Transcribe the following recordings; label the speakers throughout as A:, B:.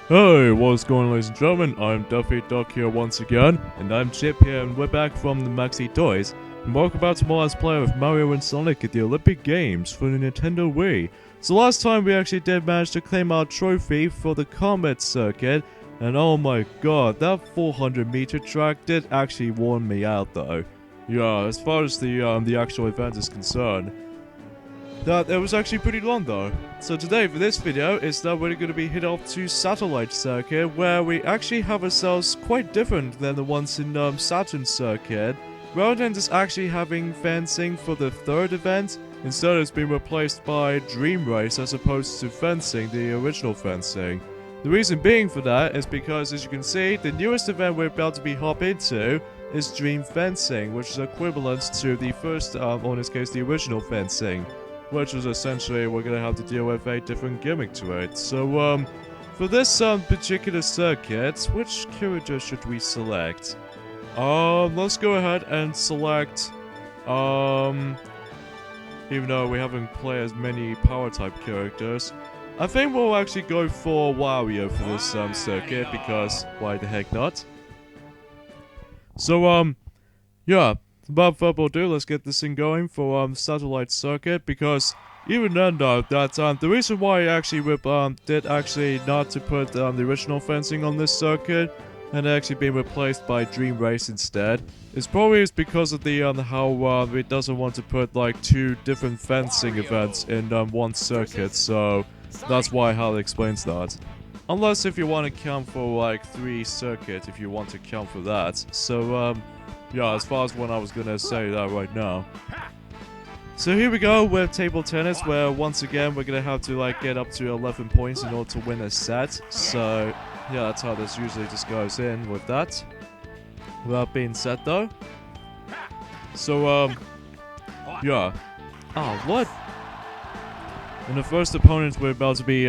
A: Hey, what's going on, ladies and gentlemen? I'm Duffy Duck here once again, and I'm Chip here, and we're back from the Maxi Toys. And welcome back to more Let's Play of Mario and Sonic at the Olympic Games for the Nintendo Wii. So last time we actually did manage to claim our trophy for the Comet Circuit, and oh my god, that 400-meter track did actually warm me out though. Yeah, as far as the actual event is concerned. That it was actually pretty long though. So today for this video is that we're going to be hit off to Satellite Circuit, where we actually have ourselves quite different than the ones in Saturn Circuit. Rather than just actually having fencing for the third event, instead it's been replaced by Dream Race as opposed to fencing, the original fencing. The reason being for that is because, as you can see, the newest event we're about to be hop into is Dream Fencing, which is equivalent to the first, or in this case, the original fencing. Which is essentially we're gonna have to deal with a different gimmick to it. So, for this particular circuit, which character should we select? Let's go ahead and select, even though we haven't played as many power type characters, I think we'll actually go for Wario for this circuit, because why the heck not? So, yeah. Without further ado, let's get this thing going for Satellite Circuit, because even then though, that the reason why I actually did actually not to put the original fencing on this circuit and actually being replaced by Dream Race instead is probably because of the how it doesn't want to put like two different fencing events in one circuit, so that's why how it explains that. Unless if you want to count for like 3 circuits, if you want to count for that. So yeah, as far as what I was gonna say that right now. So here we go with table tennis, where once again we're gonna have to like get up to 11 points in order to win a set. So yeah, that's how this usually just goes in with that. Without being said though. So yeah. Oh, what? And the first opponent we're about to be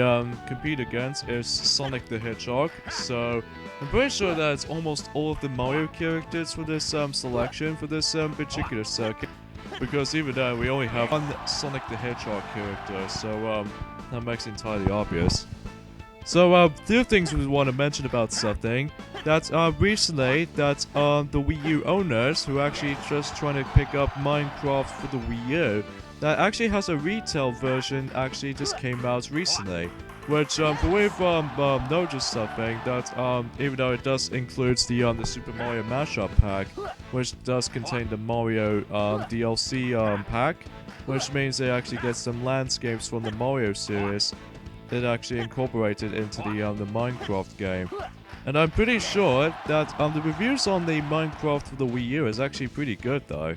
A: compete against is Sonic the Hedgehog. So I'm pretty sure that it's almost all of the Mario characters for this selection for this particular circuit, because even then we only have one Sonic the Hedgehog character, so that makes it entirely obvious. So two things we want to mention about something that recently that the Wii U owners who are actually just trying to pick up Minecraft for the Wii U, that actually has a retail version actually just came out recently. Which, we've noticed something that, even though it does include the Super Mario Mashup pack, which does contain the Mario DLC pack, which means they actually get some landscapes from the Mario series that actually incorporated into the Minecraft game. And I'm pretty sure that the reviews on the Minecraft for the Wii U is actually pretty good though.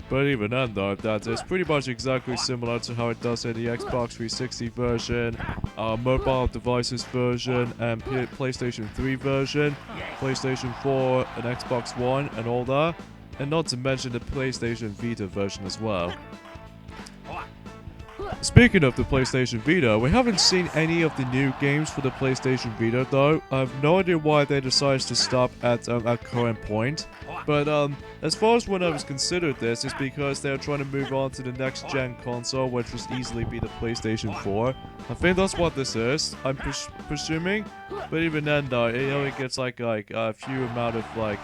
A: But even then though, that is pretty much exactly similar to how it does in the Xbox 360 version, mobile devices version, and PlayStation 3 version, PlayStation 4 and Xbox One and all that, and not to mention the PlayStation Vita version as well. Speaking of the PlayStation Vita, we haven't seen any of the new games for the PlayStation Vita though. I have no idea why they decided to stop at current point. But as far as when I was considered this, is because they're trying to move on to the next gen console, which would easily be the PlayStation 4. I think that's what this is, I'm presuming. But even then though, it only gets like a few amount of like,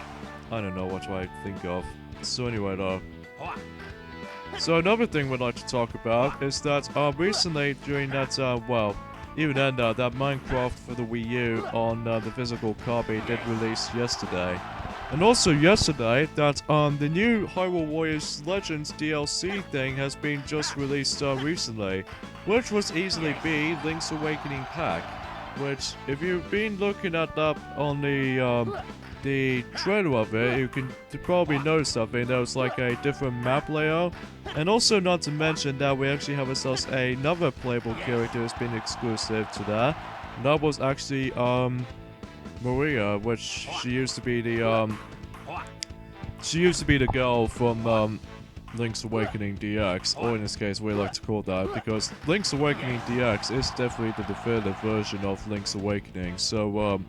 A: I don't know what I think of. So anyway though. So another thing we'd like to talk about is that recently during that, well, even then that Minecraft for the Wii U on the physical copy did release yesterday. And also yesterday that the new Hyrule Warriors Legends DLC thing has been just released recently, which was easily be Link's Awakening pack, which if you've been looking at that on the trailer of it, you can probably notice something. There was like a different map layout, and also not to mention that we actually have ourselves another playable character that's been exclusive to that. And that was actually Maria, which she used to be the girl from Link's Awakening DX, or in this case we like to call that, because Link's Awakening DX is definitely the definitive version of Link's Awakening. So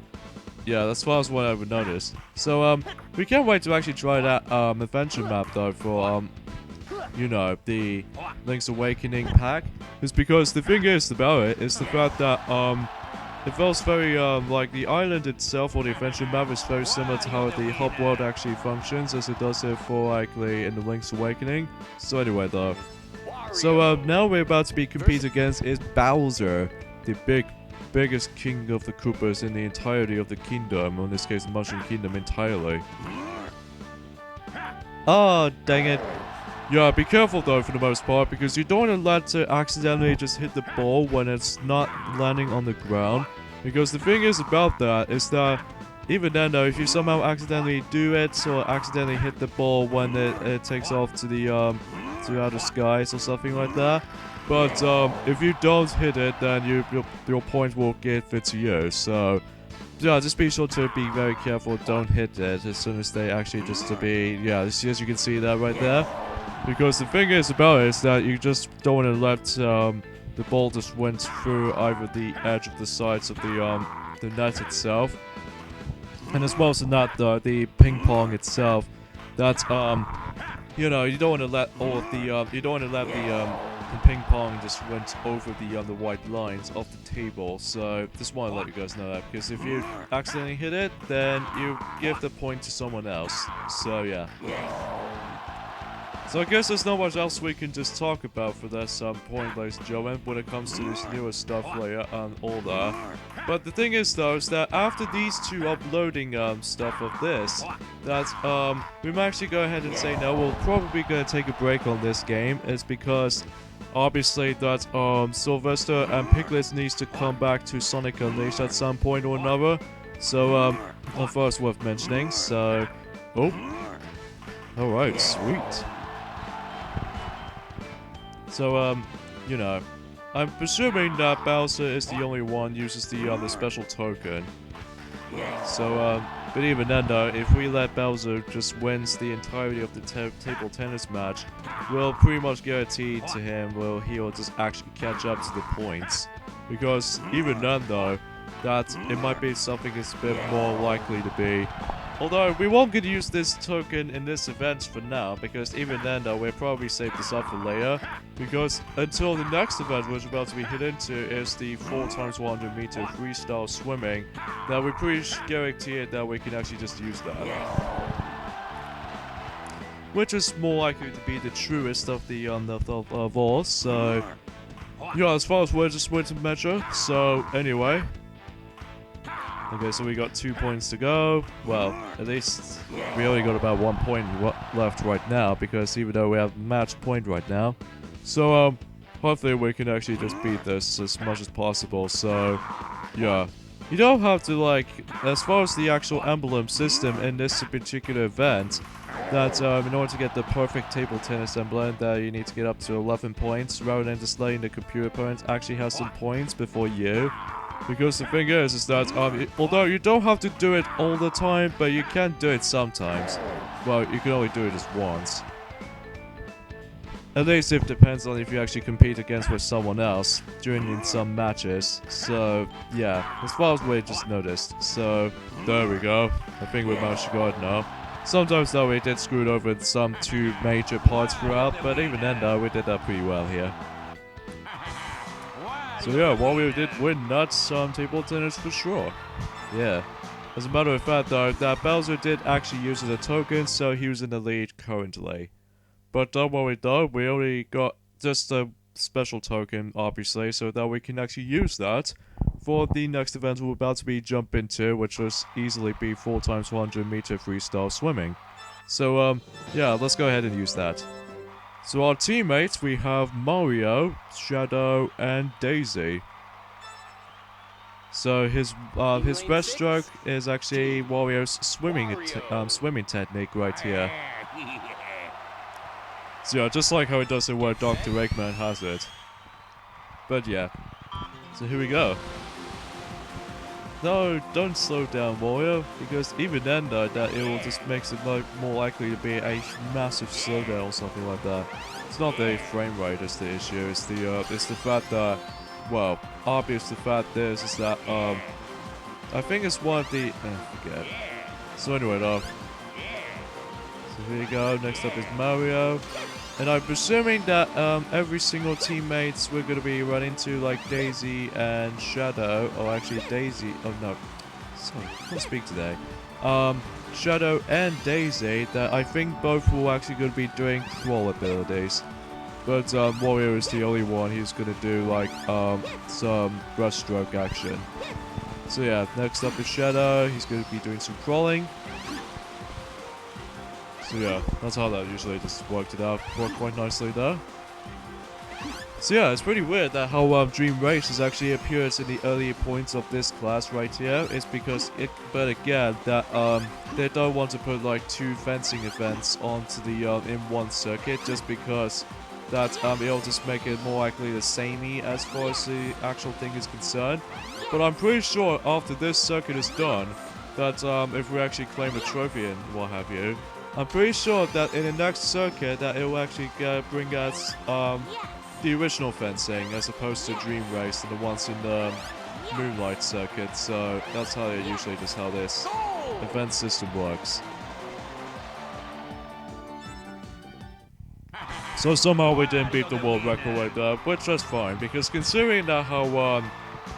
A: yeah, that's far as what I would notice. So we can't wait to actually try that adventure map though for you know, the Link's Awakening pack, is because the thing is about it is the fact that it feels very, like the island itself, or the adventure map, is very similar to how the hub world actually functions, as it does it for, likely, in the Link's Awakening. So anyway, though. So, now we're about to be competing against is Bowser, the biggest king of the Koopas in the entirety of the kingdom, or in this case, the Mushroom Kingdom entirely. Ah, dang it. Yeah, be careful though for the most part, because you don't want to let it accidentally just hit the ball when it's not landing on the ground. Because the thing is about that is that even then though, if you somehow accidentally do it or accidentally hit the ball when it takes off to the to outer skies or something like that, but if you don't hit it, then your point will get fit to you. So yeah, just be sure to be very careful. Don't hit it as soon as they actually just to be as you can see that right there. Because the thing is about it is that you just don't want to let the ball just went through either the edge of the sides of the net itself, and as well as the net, the ping pong itself. That's you know, you don't want to let all of the you don't want to let the ping pong just went over the white lines of the table. So just want to let you guys know that, because if you accidentally hit it, then you give the point to someone else. So yeah. So I guess there's not much else we can just talk about for this point, ladies and gentlemen, when it comes to this newer stuff layer and all that. But the thing is though, is that after these two uploading stuff of this, that we might actually go ahead and say no, we're probably gonna take a break on this game, is because obviously that Sylvester and Piglet needs to come back to Sonic Unleashed at some point or another. So first worth mentioning. So alright, sweet. So, you know, I'm presuming that Bowser is the only one who uses the special token. So, but even then though, if we let Bowser just wins the entirety of the table tennis match, we'll pretty much guarantee to him he'll just actually catch up to the points. Because even then though, that it might be something that's a bit more likely to be. Although, we won't get to use this token in this event for now, because even then though, we'll probably save this up for later. Because until the next event, which we're about to be hit into, is the 4x100 meter freestyle swimming, that we're pretty guaranteed that we can actually just use that. Which is more likely to be the truest of the of all, so yeah, as far as we're just waiting to measure, so anyway. Okay, so we got 2 points to go. Well, at least we only got about 1 point left right now, because even though we have match point right now. So, hopefully we can actually just beat this as much as possible. So, yeah. You don't have to, like, as far as the actual emblem system in this particular event, that in order to get the perfect table tennis emblem, that you need to get up to 11 points, rather than just letting the computer opponent actually have some points before you. Because the thing is that, although you don't have to do it all the time, but you can do it sometimes. Well, you can only do it just once. At least it depends on if you actually compete against with someone else during some matches. So, yeah, as far as we just noticed. So, there we go. I think we managed to go it now. Sometimes though we did screw it over in some 2 major parts throughout, but even then though, we did that pretty well here. So yeah, while we did win that table tennis for sure. Yeah. As a matter of fact though, that Bowser did actually use it as a token, so he was in the lead currently. But don't worry though, we only got just a special token, obviously, so that we can actually use that for the next event we're about to be jump into, which will easily be 4x100 meter freestyle swimming. So yeah, let's go ahead and use that. So our teammates, we have Mario, Shadow, and Daisy. So his breaststroke is actually Wario's swimming technique right here. So yeah, just like how it does it where Dr. Eggman has it. But yeah, so here we go. No, don't slow down, Wario, because even then though, that it will just makes it more likely to be a massive slowdown or something like that. It's not the frame rate is the issue, it's the fact that, well, obvious the fact is that, I think it's one of the, forget. So anyway though, so here you go, next up is Mario. And I'm presuming that every single teammates we're going to be running to, like Daisy and Shadow, or actually Daisy, oh no, sorry, I can't speak today. Shadow and Daisy, that I think both will actually going to be doing crawl abilities. But Warrior is the only one who's going to do like some brushstroke action. So yeah, next up is Shadow, he's going to be doing some crawling. So yeah, that's how that usually just worked quite nicely there. So yeah, it's pretty weird that how Dream Race has actually appeared in the earlier points of this class right here. It's because but again, that they don't want to put like 2 fencing events onto the in one circuit just because that it'll just make it more likely the samey as far as the actual thing is concerned. But I'm pretty sure after this circuit is done, that if we actually claim a trophy and what have you, I'm pretty sure that in the next circuit that it will actually bring us the original fencing as opposed to Dream Race and the ones in the Moonlight circuit. So that's how usually just how this event system works. So somehow we didn't beat the world record right there, which was fine because considering that how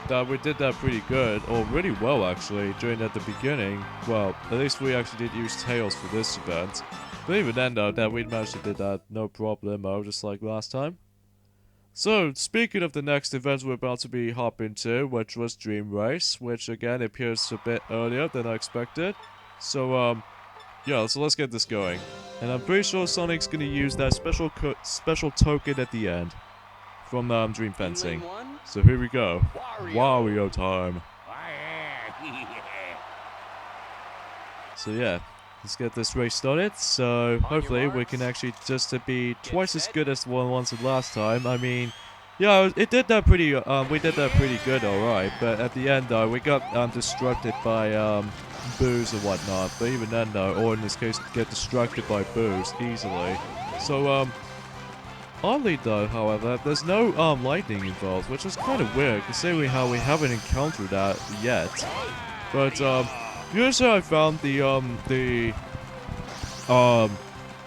A: that we did that pretty good, or really well actually, during at the beginning. Well, at least we actually did use Tails for this event. But even then though, that we managed to do that no problemo, just like last time. So, speaking of the next event we're about to be hopping to, which was Dream Race, which again appears a bit earlier than I expected. So, yeah, so let's get this going. And I'm pretty sure Sonic's gonna use that special token at the end from Dream Fencing. So here we go. Wario time. So yeah, let's get this race started. So hopefully we can actually just be twice as good as the one once last time. I mean, yeah, it did that pretty. We did that pretty good, all right. But at the end though, we got distracted by boos and whatnot. But even then though, or in this case, get distracted by boos easily. So oddly though, however, there's no lightning involved, which is kind of weird considering how we haven't encountered that yet. But usually I found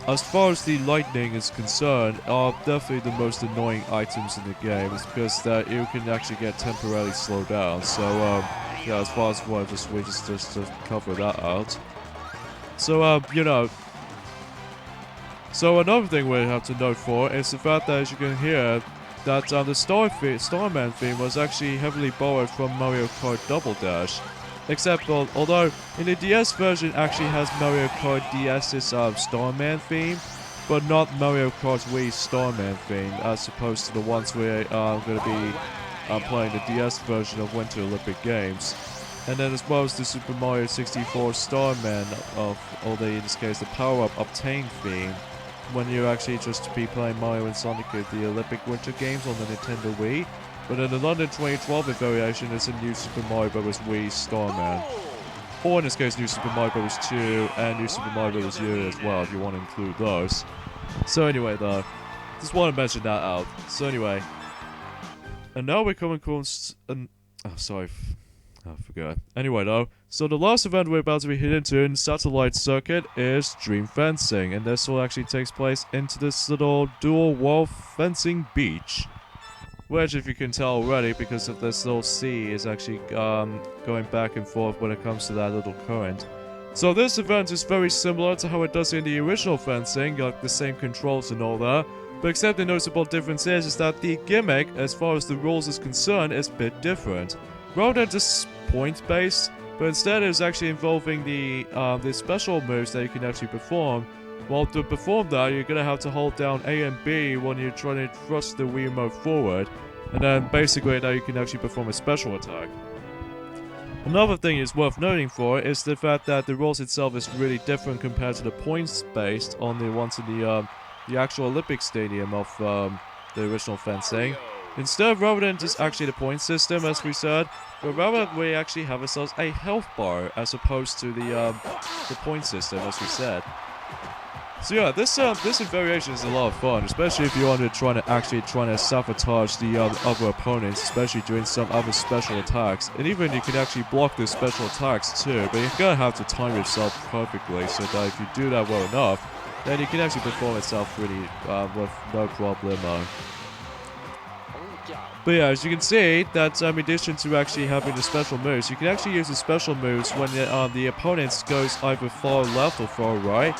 A: as far as the lightning is concerned, are definitely the most annoying items in the game. It's because that you can actually get temporarily slowed down. So yeah, as far as what we just cover that out. So you know. So another thing we have to note for is the fact that, as you can hear, that the Starman theme was actually heavily borrowed from Mario Kart Double Dash. Except, although in the DS version actually has Mario Kart DS's Starman theme, but not Mario Kart Wii Starman theme, as opposed to the ones we're going to be playing the DS version of Winter Olympic Games. And then as well as the Super Mario 64 Starman or in this case the Power-Up Obtain theme, when you actually just be playing Mario and Sonic at the Olympic Winter Games on the Nintendo Wii. But in the London 2012 variation, it's a New Super Mario Bros. Wii Starman. Or in this case, New Super Mario Bros. 2 and New Super Mario Bros. U as well, if you want to include those. So anyway though, just want to mention that out. So anyway, and now we're coming across I forgot. Anyway though, so the last event we're about to be heading to in Satellite Circuit is Dream Fencing, and this will actually take place into this little dual wall fencing beach. Which, if you can tell already, because of this little sea is actually going back and forth when it comes to that little current. So this event is very similar to how it does in the original fencing, like the same controls and all that. But except the noticeable difference is that the gimmick, as far as the rules is concerned, is a bit different. Rather than just point-based, but instead it's actually involving the special moves that you can actually perform. Well, to perform that, you're gonna have to hold down A and B when you're trying to thrust the Wii remote forward, and then basically now you can actually perform a special attack. Another thing is worth noting for is the fact that the rules itself is really different compared to the points based on the ones in the actual Olympic Stadium of the original fencing. Instead, rather than just actually the point system, as we said, but rather we actually have ourselves a health bar as opposed to the point system, as we said. So yeah, this variation is a lot of fun, especially if you want to try to sabotage the other opponents, especially doing some other special attacks. And even you can actually block those special attacks too, but you're gonna have to time yourself perfectly so that if you do that well enough, then you can actually perform itself really with no problemo. But yeah, as you can see, that in addition to actually having the special moves, you can actually use the special moves when the opponent goes either far left or far right.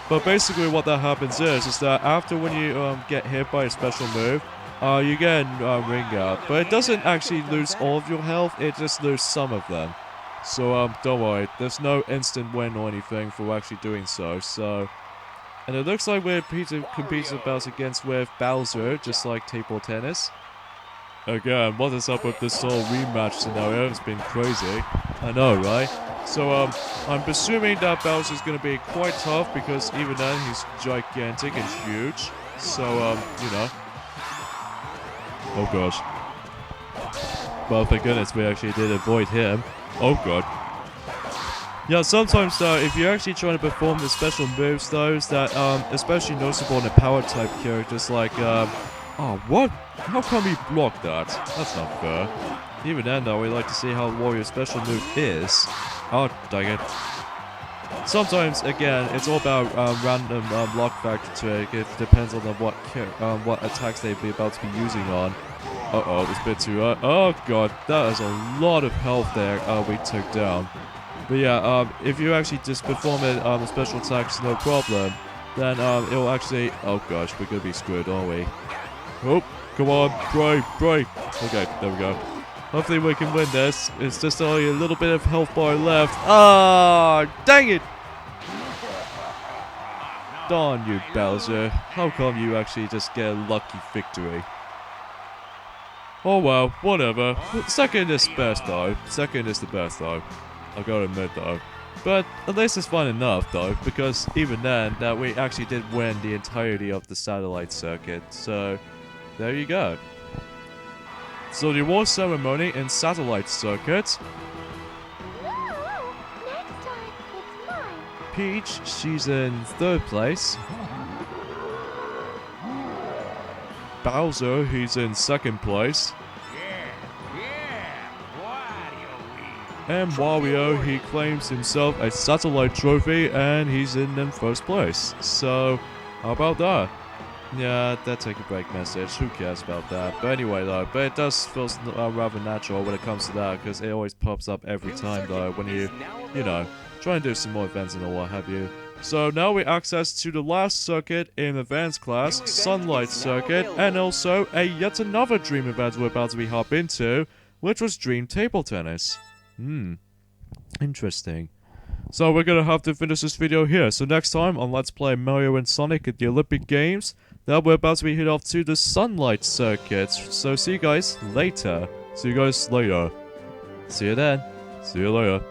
A: But basically what that happens is that after when you get hit by a special move, you get ring out. But it doesn't actually lose all of your health, it just loses some of them. So don't worry, there's no instant win or anything for actually doing so. And it looks like we're competing about against with Bowser, just like table tennis. Again, what is up with this whole rematch scenario? It's been crazy. I know, right? So, I'm presuming that Bowser's gonna be quite tough because even then he's gigantic and huge. So, you know. Oh gosh. Well, thank goodness we actually did avoid him. Oh god. Yeah, sometimes though, if you're actually trying to perform the special moves, those that, especially noticeable in the power type characters like, oh, what? How come he blocked that? That's not fair. Even then, though, we like to see how Warrior's special move is. Oh, dang it. Sometimes, again, it's all about random luck factor to it. It depends on what attacks they'd be about to be using on. Uh-oh, it's a bit too... oh, God. That is a lot of health there we took down. But yeah, if you actually just perform it the special attacks, no problem, then it'll actually... Oh, gosh, we're gonna be screwed, aren't we? Oh, come on, break. Okay, there we go. Hopefully we can win this. It's just only a little bit of health bar left. Ah, dang it! Darn you, Bowser. How come you actually just get a lucky victory? Oh well, whatever. Second is best though. Second is the best though. I'll gotta admit though. But at least it's fun enough though, because even then, that we actually did win the entirety of the satellite circuit. So, there you go. So the award ceremony in satellite circuit.
B: Next time, it's mine.
A: Peach, she's in 3rd place. Bowser, he's in 2nd place. And Wario, he claims himself a satellite trophy and he's in 1st place. So, how about that? Yeah, that take a break message. Who cares about that? But anyway, though, but it does feel rather natural when it comes to that, because it always pops up every time, though, when you know, try and do some more events and what have you. So now we access to the last circuit in advanced class, Sunlight Circuit, and also a yet another dream event we're about to be hop into, which was Dream Table Tennis. Interesting. So we're gonna have to finish this video here. So next time on Let's Play Mario and Sonic at the Olympic Games, that we're about to be hit off to the Sunlight Circuit. So see you guys later. See you then. See you later.